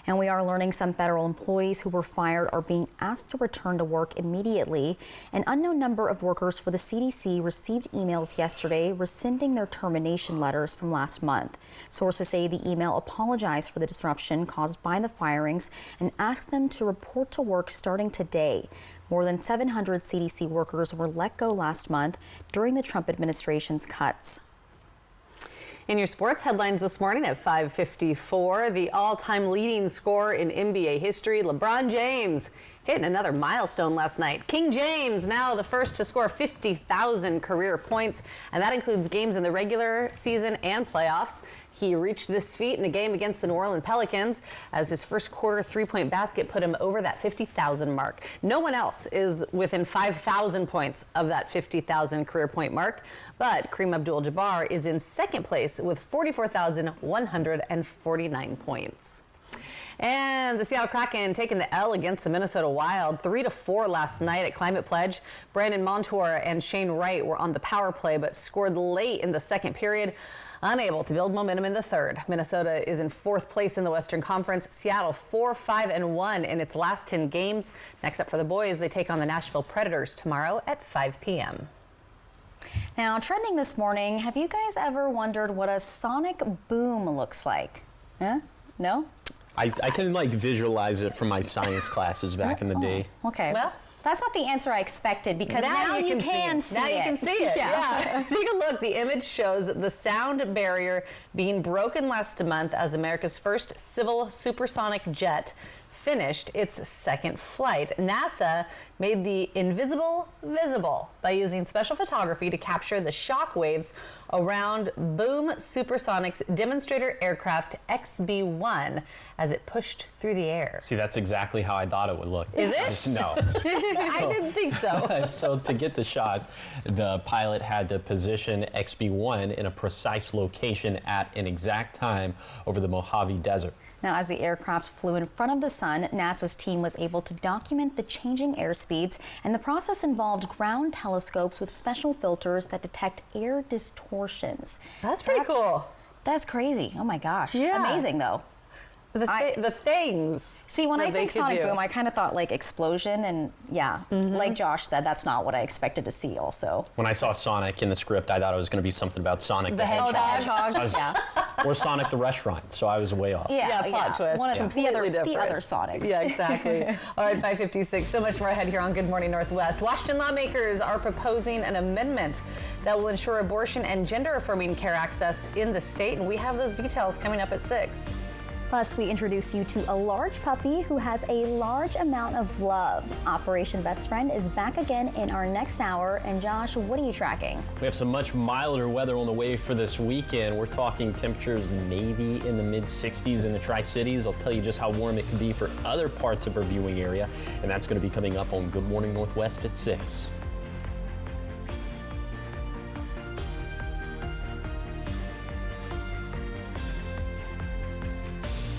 And we are learning some federal employees who were fired are being asked to return to work immediately. An unknown number of workers for the CDC received emails yesterday rescinding their termination letters from last month. Sources say the email apologized for the disruption caused by the firings and asked them to report to work starting today. More than 700 CDC workers were let go last month during the Trump administration's cuts. In your sports headlines this morning at 5:54, the all-time leading scorer in NBA history, LeBron James, hitting another milestone last night. King James, now the first to score 50,000 career points, and that includes games in the regular season and playoffs. He reached this feat in a game against the New Orleans Pelicans as his first quarter three-point basket put him over that 50,000 mark. No one else is within 5,000 points of that 50,000 career point mark, but Kareem Abdul-Jabbar is in second place with 44,149 points. And the Seattle Kraken taking the L against the Minnesota Wild 3-4 last night at Climate Pledge. Brandon Montour and Shane Wright were on the power play but scored late in the second period, unable to build momentum in the third. Minnesota is in fourth place in the Western Conference. Seattle 4-5-1 in its last 10 games. Next up for the boys, they take on the Nashville Predators tomorrow at 5 p.m. Now, trending this morning, have you guys ever wondered what a sonic boom looks like? Huh? No? I can like visualize it from my science classes back in the day. Okay. Well, that's not the answer I expected, because now you can see it. Now you can see it. Yeah. Take a look. The image shows the sound barrier being broken last month as America's first civil supersonic jet finished its second flight. NASA made the invisible visible by using special photography to capture the shock waves around Boom Supersonics demonstrator aircraft XB-1 as it pushed through the air. See, that's exactly how I thought it would look. Is it? No. I didn't think so. So to get the shot, the pilot had to position XB-1 in a precise location at an exact time over the Mojave Desert. Now, as the aircraft flew in front of the sun, NASA's team was able to document the changing airspeeds, and the process involved ground telescopes with special filters that detect air distortions. That's pretty cool. That's crazy. Oh my gosh. Yeah. Amazing though. The things. See, when I think sonic boom, I kind of thought like explosion, and yeah, like Josh said, that's not what I expected to see also. When I saw Sonic in the script, I thought it was going to be something about Sonic the Hedgehog. Or Sonic the Restaurant, so I was way off. Plot twist. One of the other Sonics. Yeah, exactly. All right, 5:56. So much more ahead here on Good Morning Northwest. Washington lawmakers are proposing an amendment that will ensure abortion and gender-affirming care access in the state, and we have those details coming up at 6. Plus, we introduce you to a large puppy who has a large amount of love. Operation Best Friend is back again in our next hour. And Josh, what are you tracking? We have some much milder weather on the way for this weekend. We're talking temperatures maybe in the mid-60s in the Tri-Cities. I'll tell you just how warm it can be for other parts of our viewing area. And that's going to be coming up on Good Morning Northwest at 6.